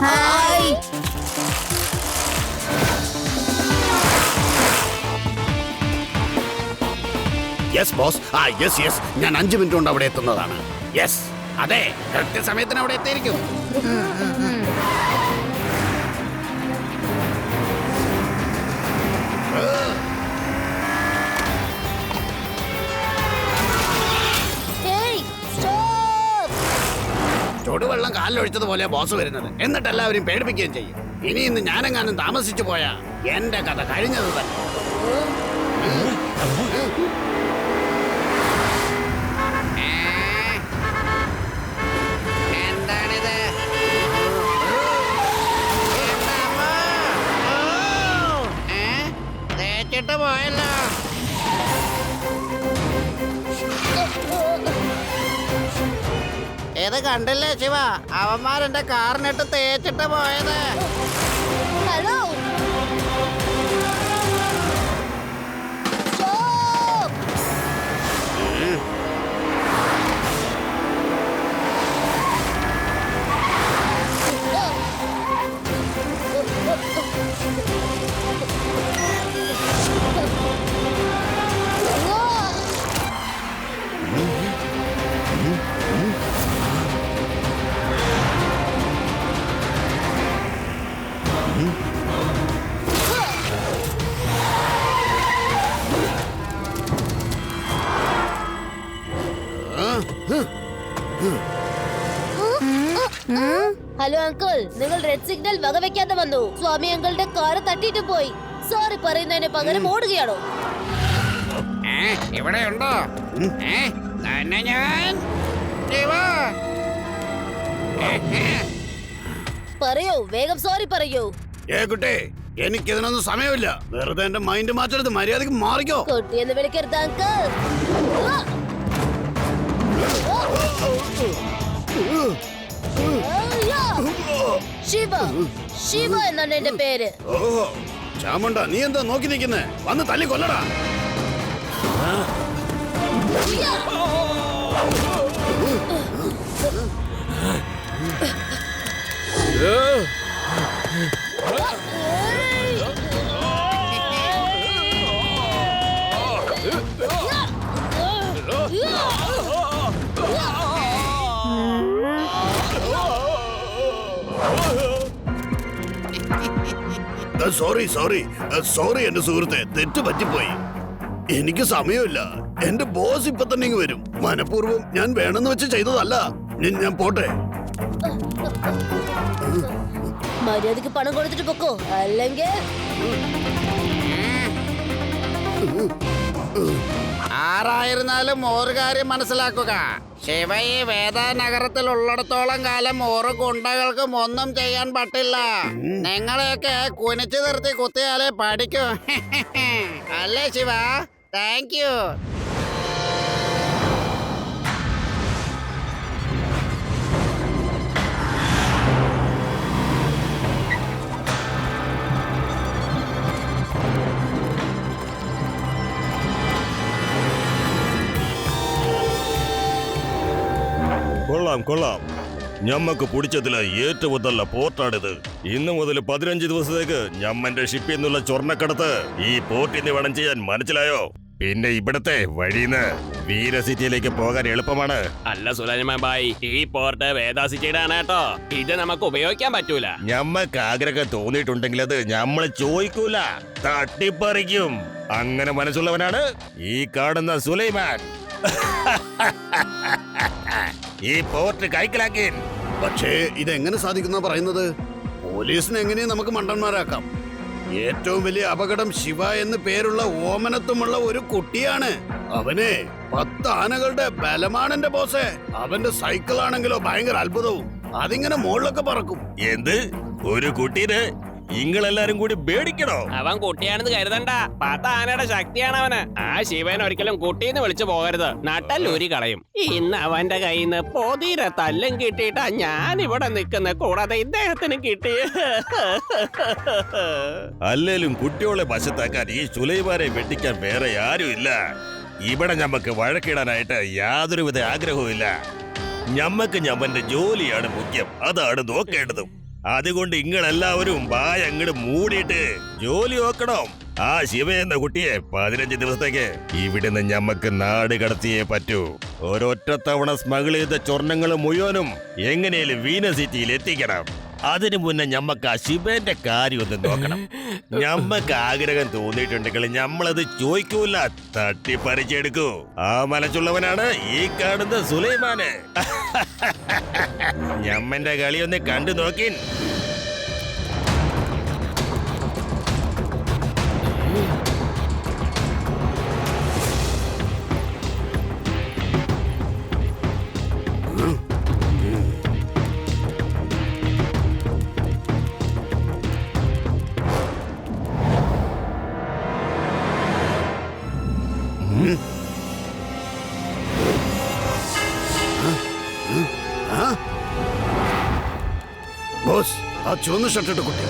Hi. Yes boss. Yes ഞാൻ 5 minute കൊണ്ട് അവിടെ എത്തുന്നതാണ്. യെസ്, അതെ, കൃത്യസമയത്തിന് അവിടെ എത്തിയിരിക്കും. ചുടുവെള്ളം കാലിലൊഴിച്ചതുപോലെ ബോസ് വരുന്നത്, എന്നിട്ട് എല്ലാവരും പേടിപ്പിക്കുകയും ചെയ്യും. ഇനി ഇന്ന് ഞാനെങ്ങാനും താമസിച്ചു പോയാ എന്റെ കഥ കഴിഞ്ഞത് തന്നെ. എന്താണിത്? തേച്ചിട്ട് പോയല്ലോ. ഇത് കണ്ടില്ലേ ശിവ, അവന്മാരെന്റെ കാറിനിട്ട് തേച്ചിട്ട് പോയത്. ഹലോ. സ്റ്റോപ്പ്. ഹലോ അങ്കിൾ, നിങ്ങൾ റെഡ് സിഗ്നൽ വകവെക്കാതെ വന്നു. സ്വാമി അങ്കിളുടെ കാറ് തട്ടിയിട്ട് പോയി. സോറി പറയുന്നതിന് പകരം ഓടുകയാണോ? ഇവിടെ ഉണ്ടോ? തന്നെ ഞാൻ ശിവ. പറയൂ, വേഗം സോറി പറയൂ. കുട്ടേ, എനിക്കിതിനൊന്നും സമയമില്ല. വെറുതെ എന്റെ മൈൻഡ് മാറ്റരുത്, മര്യാദക്ക് മാറിക്കോ. കുട്ടിയെന്ന് വിളിക്കരുത് അങ്കിൾ. ശിവ, ശിവ എന്നാണ് എന്റെ പേര്. ഓഹോ, ചാമുണ്ട, നീ എന്താ നോക്കി നിൽക്കുന്നേ? വന്ന് തല്ലി കൊല്ലടാ. സോറി എന്റെ സുഹൃത്തെ, തെറ്റ് പറ്റിപ്പോയി. എനിക്ക് സമയമില്ല. എന്റെ ബോസ് ഇപ്പൊ തന്നെ ഇങ്ങ് വരും. മനഃപൂർവ്വം ഞാൻ വേണമെന്ന് വെച്ച് ചെയ്തതല്ല. ഞാൻ പോട്ടെ. മര്യാദക്ക് പണം കൊടുത്തിട്ട് പൊക്കോ, അല്ലെങ്കിൽ ആരായിരുന്നാലും ഒരു കാര്യം മനസ്സിലാക്കുക. ശിവ ഈ വേദാനഗരത്തിൽ ഉള്ളിടത്തോളം കാലം ഓരോ ഗുണ്ടകൾക്കും ഒന്നും ചെയ്യാൻ പറ്റില്ല. നിങ്ങളെയൊക്കെ കുനിച്ചു നിർത്തി കുത്തിയാലേ പഠിക്കൂ. അല്ലേ ശിവ? Thank you. കൊള്ളാം. ഞമ്മക്ക് പിടിച്ചതില് ഏറ്റവും നല്ല പോർട്ടാണിത്. ഇന്നു മുതൽ 15 ദിവസത്തേക്ക് ഞമ്മന്റെ ഷിപ്പിൽ നിന്നുള്ള സ്വർണ്ണക്കടത്ത് ഈ പോർട്ടിൽ നിന്ന് വേണം ചെയ്യാൻ, മനസ്സിലായോ? പിന്നെ ഇവിടത്തെ വഴിന്ന് വീര സിറ്റിയിലേക്ക് പോകാൻ എളുപ്പമാണ്. അല്ല സുലൈമാൻ ഭായ്, ഈ പോർട്ട് വേദാ സിറ്റിയുടെ ആണ് കേട്ടോ. ഇത് നമുക്ക് ഉപയോഗിക്കാൻ പറ്റൂല. ഞമ്മക്ക് ആഗ്രഹം തോന്നിയിട്ടുണ്ടെങ്കിൽ അത് ഞമ്മള് ചോദിക്കൂല, തട്ടിപ്പറിക്കും. അങ്ങനെ മനസ്സുള്ളവനാണ് ഈ കാണുന്ന സുലൈമാൻ. ഈ പോർട്ട് കൈക്കലാക്കി. പക്ഷേ ഇതെങ്ങനെ സാധിക്കുന്ന പറയുന്നത്? പോലീസിനെ എങ്ങനെയും നമുക്ക് മണ്ടന്മാരാക്കാം. ഏറ്റവും വലിയ അപകടം ശിവ എന്ന് പേരുള്ള ഓമനത്വമുള്ള ഒരു കുട്ടിയാണ്. അവനെ 10 ആനകളുടെ ബലമാണെന്റെ ബോസേ. അവന്റെ സൈക്കിൾ ആണെങ്കിലോ ഭയങ്കര അത്ഭുതവും. അതിങ്ങനെ മുകളിലൊക്കെ പറക്കും. എന്ത്? ഒരു കുട്ടീനെ ഇങ്ങളെല്ലാരും കൂടി പേടിക്കണോ? അവൻ കുട്ടിയാണെന്ന് കരുതണ്ട. 10 ആനയുടെ ശക്തിയാണ് അവന്. ആ ശിവൻ ഒരിക്കലും കുട്ടീന്ന് വിളിച്ചു പോകരുത്, നട്ടല്ലൂരി കളയും. ഇന്ന് അവന്റെ കയ്യിൽ നിന്ന് പൊതിര തല്ലും കിട്ടിയിട്ടാ ഞാൻ ഇവിടെ നിൽക്കുന്ന. കൂടാതെ ഇദ്ദേഹത്തിന് കിട്ടി. അല്ലേലും കുട്ടികളെ വശത്താക്കാൻ ഈ സുലൈമാനെ വെട്ടിക്കാൻ വേറെ ആരും ഇല്ല. ഇവിടെ ഞമ്മക്ക് വഴക്കിടാനായിട്ട് യാതൊരുവിധ ആഗ്രഹവും ഇല്ല. ഞമ്മക്ക് ഞമ്മന്റെ ജോലിയാണ് മുഖ്യം, അതാണ് നോക്കേണ്ടതും. അതുകൊണ്ട് നിങ്ങളെല്ലാവരും ബായ് അങ്ങോട്ട് മൂടിയിട്ട് ജോലി നോക്കണം. ആ ശിവ എന്ന കുട്ടിയെ 15 ദിവസത്തേക്ക് ഇവിടുന്ന് ഞമ്മക്ക് നാട് കടത്തിയേ പറ്റൂ. ഒരൊറ്റ തവണ സ്മഗിൾ ചെയ്ത സ്വർണങ്ങൾ മുഴുവനും എങ്ങനെയും വീന സിറ്റിയിൽ എത്തിക്കണം. അതിനു മുന്നേ ഞമ്മക്ക് ആ ശിവന്റെ കാര്യം ഒന്ന് നോക്കണം. ഞമ്മക്ക് ആഗ്രഹം തോന്നിയിട്ടുണ്ടെങ്കിൽ ഞമ്മളത് ചോദിക്കൂല, തട്ടിപ്പറിച്ചെടുക്കൂ. ആ മനസ്സുള്ളവനാണ് ഈ കാണുന്ന സുലൈമാന്. ഞമ്മന്റെ കളി ഒന്ന് കണ്ടു നോക്കി. ബോസ്, ആ ചുവന്ന ഷർട്ടിട്ട കുട്ടി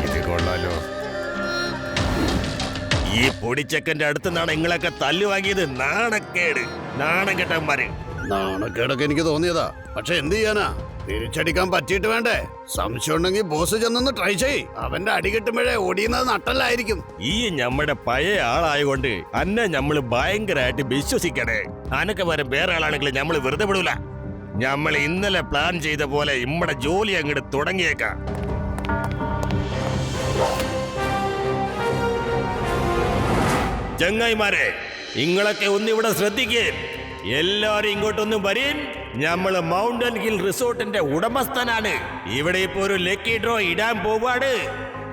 ഇത് കൊള്ളാലോ. ഈ പൊടിച്ചക്കന്റെ അടുത്ത് നിന്നാണ് നിങ്ങളൊക്കെ തല്ലു വാങ്ങിയത്. നാണക്കേട്, നാണം കെട്ടന്മാര്. നാണക്കേടൊക്കെ എനിക്ക് തോന്നിയതാ. പക്ഷെ എന്ത് ചെയ്യാനാ, തിരിച്ചടിക്കാൻ പറ്റിയിട്ട് വേണ്ടേ? സംശയം ഉണ്ടെങ്കിൽ ബോസ് ചെന്നൊന്ന് ട്രൈ ചെയ്. അവന്റെ അടി കിട്ടുമ്പോഴേ ഓടിയുന്നത് നട്ടല്ലായിരിക്കും. ഈ നമ്മുടെ പഴയ ആളായതുകൊണ്ട് അന്നെ നമ്മള് ഭയങ്കരമായിട്ട് വിശ്വസിക്കണേ. അനക്ക് വരെ വേറെ ആളാണെങ്കിൽ നമ്മള് വെറുതെ വിടൂല. നമ്മൾ ഇന്നലെ പ്ലാൻ ചെയ്ത പോലെ ഇമ്മടെ ജോലി അങ്ങോട്ട് തുടങ്ങിയേക്കാം. ചങ്ങായിമാരെ, നിങ്ങളൊക്കെ ഒന്നിവിടെ ശ്രദ്ധിക്കേ. എല്ലാരും ഇങ്ങോട്ടൊന്നും വരീൻ. നമ്മള് മൗണ്ടൻ ഹിൽ റിസോർട്ടിന്റെ ഉടമസ്ഥനാണ്. ഇവിടെ ഇപ്പൊ ഒരു ലക്കി ഡ്രോ ഇടാൻ പോവാണ്.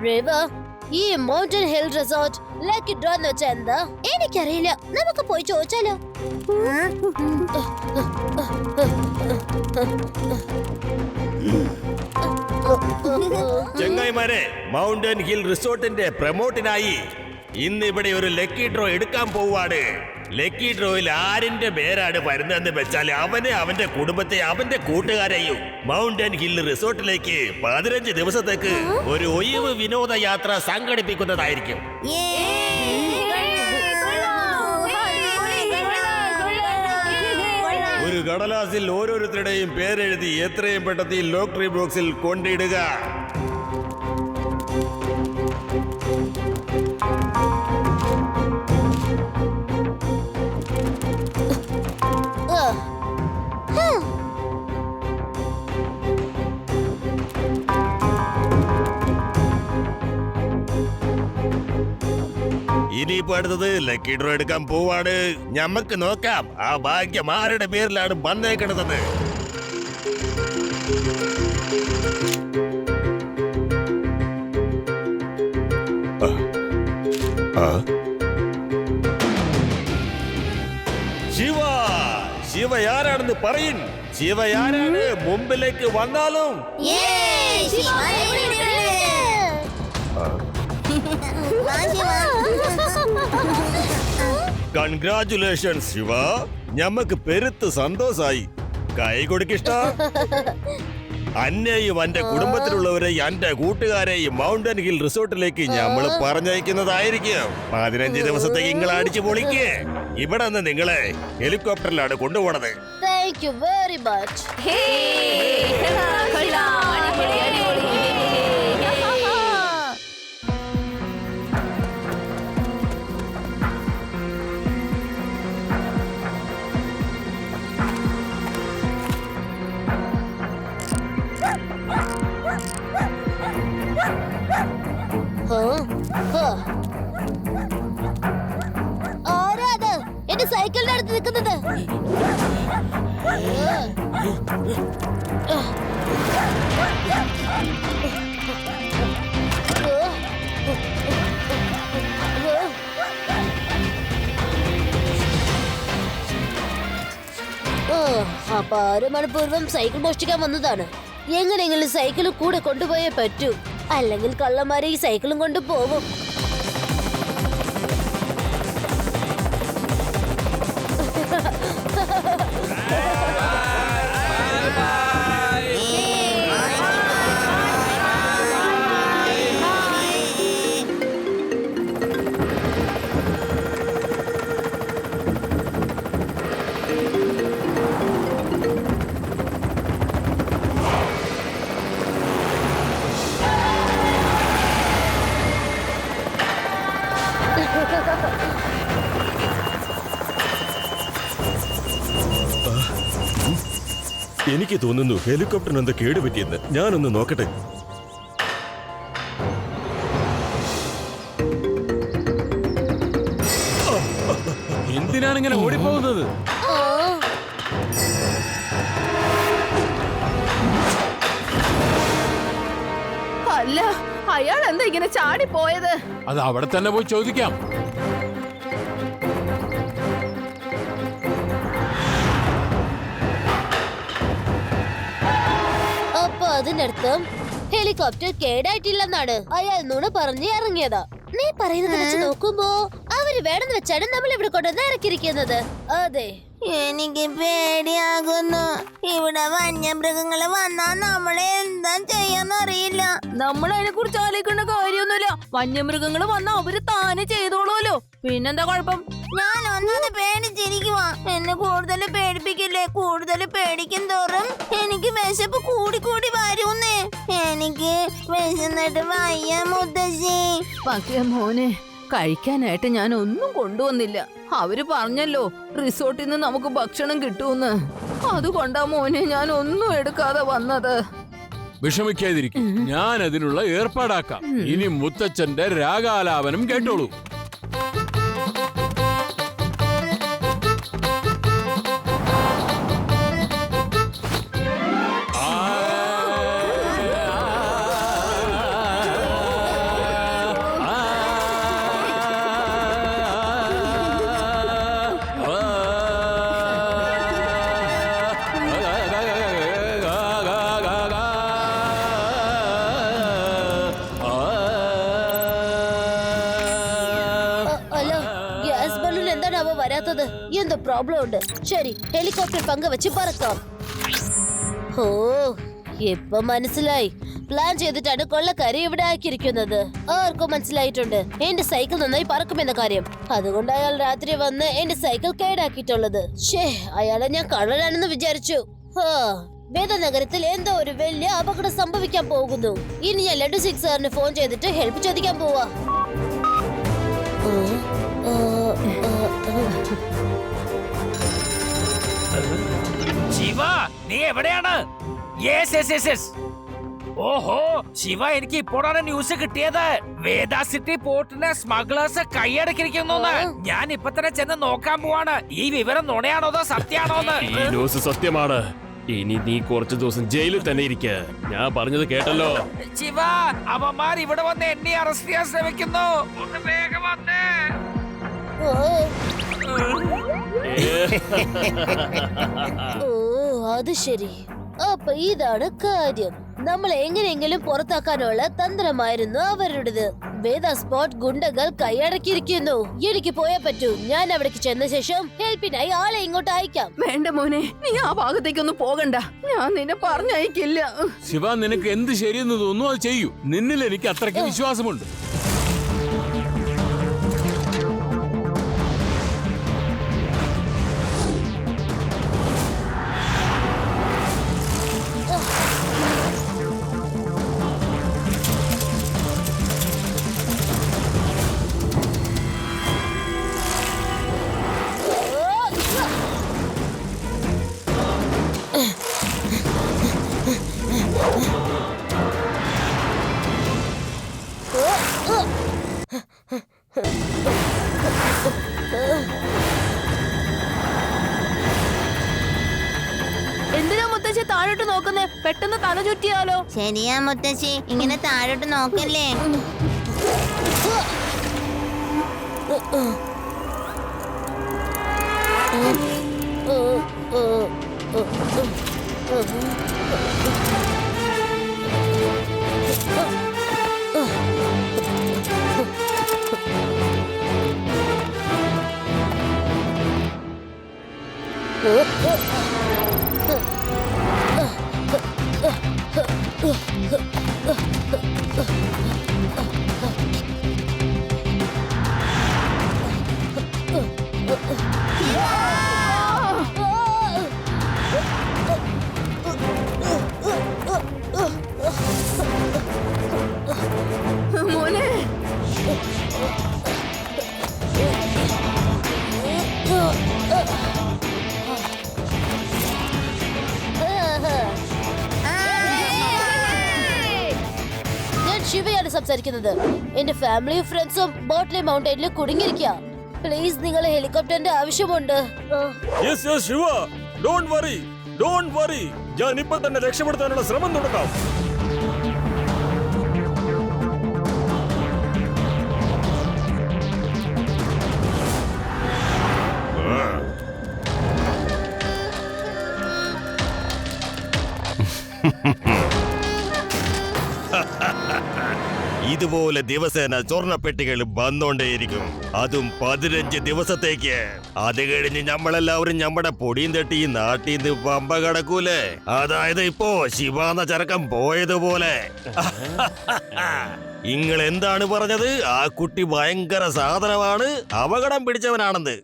റിവർ, ഈ mountain hill resort lucky draw എന്ന് വെച്ചാൽ എന്താ? എനിക്കറിയില്ല. നമുക്ക് പോയി ചോദിച്ചാലോ? ചങ്ങായിമാരെ, മൗണ്ടൻ ഹിൽ റിസോർട്ടിന്റെ പ്രമോട്ടിനായി ഇന്ന് ഇവിടെ ഒരു ലക്കി ഡ്രോ എടുക്കാൻ പോവാണ്. ലക്കി ഡ്രോയിൽ ആരിന്റെ പേരാണ് വരുന്നതെന്ന് വെച്ചാൽ അവനെ, അവന്റെ കുടുംബത്തെ, അവന്റെ കൂട്ടുകാരെയും മൗണ്ടൻ ഹിൽ റിസോർട്ടിലേക്ക് 15 ദിവസത്തേക്ക് ഒരു ഒഴിവ് വിനോദയാത്ര സംഘടിപ്പിക്കുന്നതായിരിക്കും. ഒരു കടലാസിൽ ഓരോരുത്തരുടെയും പേരെഴുതി എത്രയും പെട്ടെന്ന് ഈ ലോട്ടറി ബോക്സിൽ കൊണ്ടിടുക. ഇനിയിപ്പോ അടുത്തത് ലക്കി ഡ്രോ എടുക്കാൻ പോവാണ്. ഞമ്മക്ക് നോക്കാം ആ ഭാഗ്യം ആരുടെ പേരിലാണ് വന്നേക്കണതെന്ന്. ശിവ, ശിവ ആരാണെന്ന് പറയിൻ. ശിവ ആരാണ് മുമ്പിലേക്ക് വന്നാലും. കൺഗ്രാറ്റുലേഷൻസ് ശിവ, ഞമ്മക്ക് പെരുത്ത് സന്തോഷായി. കൈ കൊടുക്കിഷ്ട. അന്നെയും എന്റെ കുടുംബത്തിലുള്ളവരെയും എന്റെ കൂട്ടുകാരെയും മൗണ്ടൻ ഹിൽ റിസോർട്ടിലേക്ക് ഞമ്മള് പറഞ്ഞയക്കുന്നതായിരിക്കും. 15 ദിവസത്തേക്ക് നിങ്ങൾ അടിച്ചു പൊളിക്ക്. ഇവിടെ നിന്ന് നിങ്ങളെ ഹെലികോപ്റ്ററിലാണ് കൊണ്ടുപോണത്. Thank you very much. ആരാത് എന്റെ സൈക്കിളിന്റെ അടുത്ത് നിൽക്കുന്നത്? അപ്പൊ 6 മണിപ്പൂർവം സൈക്കിൾ മോഷ്ടിക്കാൻ വന്നതാണ്. എങ്ങനെയെങ്കിലും സൈക്കിളും കൂടെ കൊണ്ടുപോയേ പറ്റൂ, അല്ലെങ്കിൽ കള്ളന്മാരെ ഈ സൈക്കിളും കൊണ്ട് പോകും. എനിക്ക് തോന്നുന്നു ഹെലികോപ്റ്ററിന് എന്താ കേടുപറ്റിയെന്ന്. ഞാനൊന്ന് നോക്കട്ടെ. എന്തിനാണ് ഇങ്ങനെ ഓടിപ്പോകുന്നത്? അല്ല, അയാൾ എന്താ ഇങ്ങനെ ചാടി പോയത്? അത് അവിടെ തന്നെ പോയി ചോദിക്കാം. അപ്പൊ അതിനർത്ഥം ഹെലികോപ്റ്റർ കേടായിട്ടില്ലെന്നാണ്. അയാൾ നുണ പറഞ്ഞ് ഇറങ്ങിയതാ. നീ പറയുന്നത് വെച്ച് നോക്കുമ്പോ അവര് വേണമെന്ന് വെച്ചാണ് നമ്മൾ ഇവിടെ കൊണ്ടുവന്ന് ഇറക്കിയിരിക്കുന്നത്. അതെ, എനിക്ക് പേടിയാകുന്നു. ഇവിടെ വന്യമൃഗങ്ങള് വന്നാ നമ്മളെ എന്താ ചെയ്യാന്നറിയില്ല. നമ്മൾ അതിനെ കുറിച്ച് ആലോചിക്കേണ്ട കാര്യമൊന്നുമില്ല. വന്യമൃഗങ്ങൾ വന്നാ അവര് താനെ ചെയ്തോളൂല്ലോ. പിന്നെന്താ കുഴപ്പം? ഞാൻ ഒന്നത് പേടിച്ചിരിക്കുവാ. എന്നെ കൂടുതൽ പേടിപ്പിക്കില്ലേ? കൂടുതൽ പേടിക്കും തോറും എനിക്ക് വിശപ്പ് കൂടി കൂടി വരുന്നേ. എനിക്ക് വിശന്നിട്ട് വയ്യ മുത്തശ്ശി. പക്ഷേ മോനെ, കഴിക്കാനായിട്ട് ഞാൻ ഒന്നും കൊണ്ടുവന്നില്ല. അവര് പറഞ്ഞല്ലോ റിസോർട്ടിൽ നിന്ന് നമുക്ക് ഭക്ഷണം കിട്ടൂന്ന്. അതുകൊണ്ടാ മോനെ ഞാൻ ഒന്നും എടുക്കാതെ വന്നത്. വിഷമിക്കാതിരിക്കും, ഞാൻ അതിനുള്ള ഏർപ്പാടാക്കാം. ഇനി മുത്തച്ഛന്റെ രാഗാലാപനം കേട്ടോളൂ. അല്ല, ഗ്യാസ് ബലൂൺ എന്താണ് അവ വരാത്തത്? എന്തോ പ്രോബ്ലം ഉണ്ട്. ശരി, ഹെലികോപ്റ്റർ പങ്കുവെച്ച് പറക്കാം. ഓ, ഇപ്പൊ മനസ്സിലായി. പ്ലാൻ ചെയ്തിട്ടാണ് കൊള്ളക്കാരി ഇവിടെ ആക്കിയിരിക്കുന്നത്. ആർക്കും മനസ്സിലായിട്ടുണ്ട് എന്റെ സൈക്കിൾ നന്നായി പറക്കുമെന്ന കാര്യം. അതുകൊണ്ട് അയാൾ രാത്രി വന്ന് എന്റെ സൈക്കിൾ കേടാക്കിയിട്ടുള്ളത്. ഷേ, അയാളെ ഞാൻ കള്ളനാണെന്ന് വിചാരിച്ചു. വേദനഗരത്തിൽ എന്തോ ഒരു വലിയ അപകടം സംഭവിക്കാൻ പോകുന്നു. ഇനി ഞാൻ ലഡു സിക്സ് സാറിന് ഫോൺ ചെയ്തിട്ട് ഹെൽപ്പ് ചോദിക്കാൻ പോവാ. ശിവ, നീ എവിടെയാണ്? Yes yes yes yes. ഓഹോ ശിവ, എനിക്ക് ഇപ്പോഴാണ് ന്യൂസ് കിട്ടിയത്. വേദ സിറ്റി പോർട്ടിനെ സ്മഗ്ലേഴ്സ് കൈയടക്കിയിരിക്കുന്നു. ഞാൻ ഇപ്പൊ തന്നെ ചെന്ന് നോക്കാൻ പോവാണ്. ഈ വിവരം നുണയാണോ അതോ സത്യാണോന്ന്? ഈ ന്യൂസ് സത്യമാണ്. ഇനി നീ കുറച്ചു ദിവസം ജയിലിൽ തന്നെ ഇരിക്കുക. ഞാൻ പറഞ്ഞത് കേട്ടല്ലോ. ശിവ, അവന്മാർ ഇവിടെ വന്ന് എന്നെ അറസ്റ്റ് ചെയ്യാൻ ശ്രമിക്കുന്നു. ഒന്ന് വേഗം വന്നേ. ഓ, അത് ശരി. അപ്പൊ ഇതാണ് കാര്യം. നമ്മൾ എങ്ങനെയെങ്കിലും പുറത്താക്കാനുള്ള തന്ത്രമായിരുന്നു അവരുടേത്. വേദ സ്പോട്ട് ഗുണ്ടകൾ കൈയടക്കിയിരിക്കുന്നു. എനിക്ക് പോയേ പറ്റൂ. ഞാൻ അവിടേക്ക് ചെന്ന ശേഷം ഹെൽപ്പിനായി ആളെ ഇങ്ങോട്ട് അയക്കാം. വേണ്ട മോനെ, നീ ആ ഭാഗത്തേക്കൊന്നും പോകണ്ട. ഞാൻ നിന്നെ പറഞ്ഞയക്കില്ല. ശിവ, നിനക്ക് എന്ത് ശരിയെന്ന് തോന്നുന്നു അത് ചെയ്യൂ. നിന്നിൽ എനിക്ക് അത്രയ്ക്ക് വിശ്വാസമുണ്ട്. എന്തിനാ മുത്തശ്ശി താഴോട്ട് നോക്കുന്നേ? പെട്ടെന്ന് തല ചുറ്റിയാലോ? ശരിയാ മുത്തശ്ശി, ഇങ്ങനെ താഴോട്ട് നോക്കല്ലേ. ശിവയാണ് സംസാരിക്കുന്നത്. എന്റെ ഫാമിലിയും ഫ്രണ്ട്സും ബോട്ട്ലി മൗണ്ടൈനിൽ കുടുങ്ങിയിരിക്കുക. പ്ലീസ്, നിങ്ങൾ ഹെലികോപ്റ്ററിന്റെ ആവശ്യമുണ്ട്. Yes yes Shiva, don't worry, ഞാൻ ഇപ്പൊ തന്നെ രക്ഷപ്പെടുത്താനുള്ള ശ്രമം തുടങ്ങാം. ഇതുപോലെ ദിവസേന സ്വർണ്ണപ്പെട്ടികൾ വന്നോണ്ടേയിരിക്കും, അതും 15 ദിവസത്തേക്ക്. അത് കഴിഞ്ഞ് നമ്മളെല്ലാവരും നമ്മുടെ പൊടിയും തട്ടി ഈ നാട്ടിൽ നിന്ന് പമ്പ കടക്കൂലേ. അതായത് ഇപ്പോ ശിവാന്ന ചരക്കം പോയതുപോലെ. നിങ്ങൾ എന്താണ് പറഞ്ഞത്? ആ കുട്ടി ഭയങ്കര സാധനമാണ്, അപകടം പിടിച്ചവനാണെന്ന്.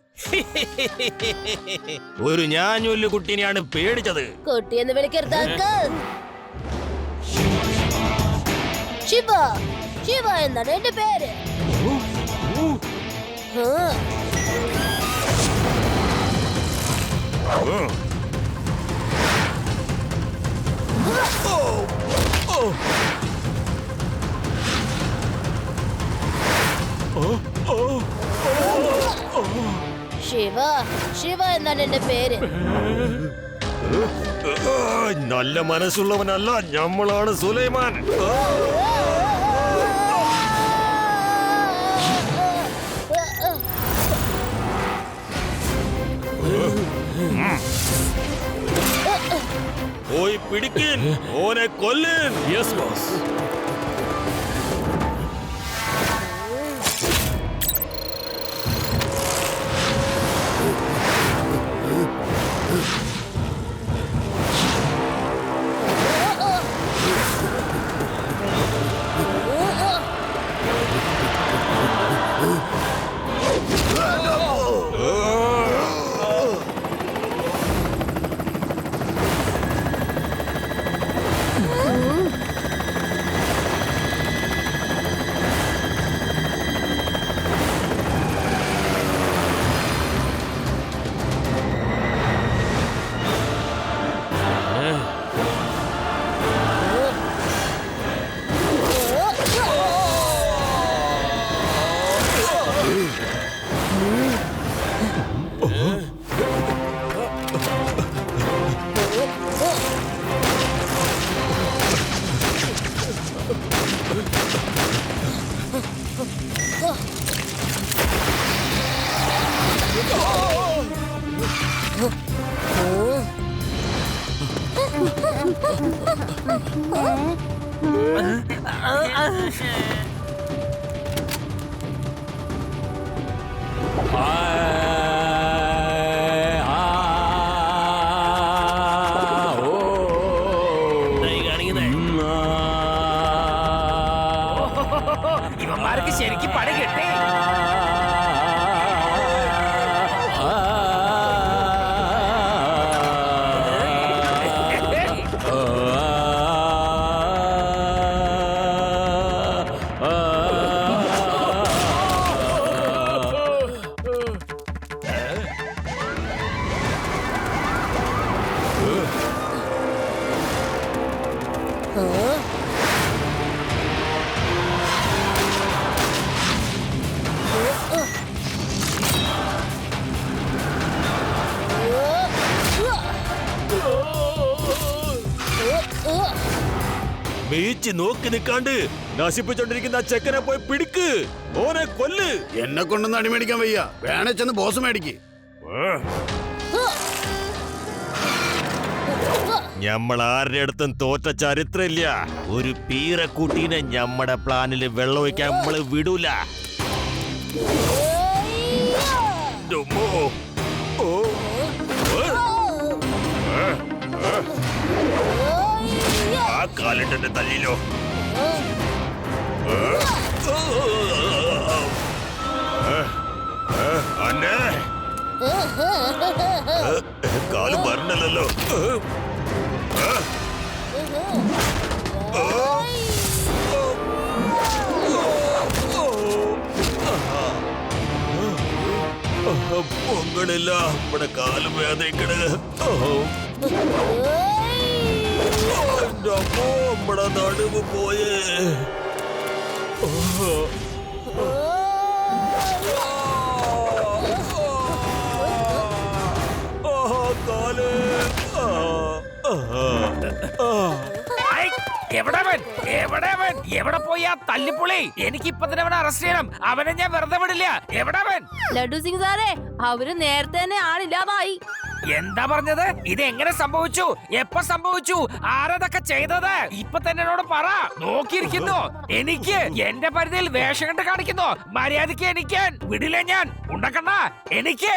ഒരു ഞാഞ്ഞൊല്ലു കുട്ടീനെയാണ് പേടിച്ചത്. കുട്ടിയെന്ന് വിളിക്കരുത് അങ്കിൾ. ശിവ എന്നാണ് എന്റെ പേര്. ശിവ എന്നാണ് എന്റെ പേര്. നല്ല മനസ്സുള്ളവനല്ല, നമ്മളാണ് സുലൈമാൻ. പോയി പിടിക്കിൻ, ഓനെ കൊല്ലിൻ. Yes boss. ഇവന്മാർക്ക് ശരിക്കും പണി കിട്ടി. ബീച്ച് നോക്കി നിൽക്കാണ്ട് നശിപ്പിച്ചോണ്ടിരിക്കുന്ന ആ ചെക്കനെ പോയി പിടിക്ക്, ഓനെ കൊല്ല്. എന്നെ കൊണ്ടൊന്നും അടിമേടിക്കാൻ വയ്യ, വേണേ ചെന്ന് ബോസ് മേടിക്ക്. ഞമ്മൾ ആരുടെ അടുത്തും തോറ്റ ചരിത്രമില്ല. ഒരു പീറക്കൂട്ടീനെ ഞമ്മടെ പ്ലാനില് വെള്ളം ഒഴിക്കാൻ നമ്മള് വിടൂല. ആ കാലിന്റെ തല്ലിലോ. അന്നെ കാല് പറഞ്ഞല്ലോ. പൊങ്ങളില്ല, ഇവിടെ കാല് വേദനിക്കണ്. ഇവിടെ നടുവ് പോയേ. എവിടെ പോയി ആ തല്ലിപ്പൊളി? എനിക്ക് ഇപ്പൊ തന്നെ അവനെ അറസ്റ്റ് ചെയ്യണം. അവനെ ഞാൻ വെറുതെ വിടില്ല. എവിടെ അവൻ? ലഡു സിംഗ് സാറേ, അവര് നേരത്തെ തന്നെ ആളില്ലാതായി. എന്താ പറഞ്ഞത്? ഇത് എങ്ങനെ സംഭവിച്ചു? എപ്പോ സംഭവിച്ചു? ആരതൊക്കെ ചെയ്തത്? ഇപ്പൊ തന്നെ എന്നോട് പറ. നോക്കിയിരിക്കുന്നു. എനിക്ക് എന്റെ പരിധിയിൽ വേഷം കണ്ട് കാണിക്കുന്നു. മര്യാദക്ക് എനിക്ക് വിടില്ല ഞാൻ. ഉണ്ടക്കണ്ണ എനിക്ക്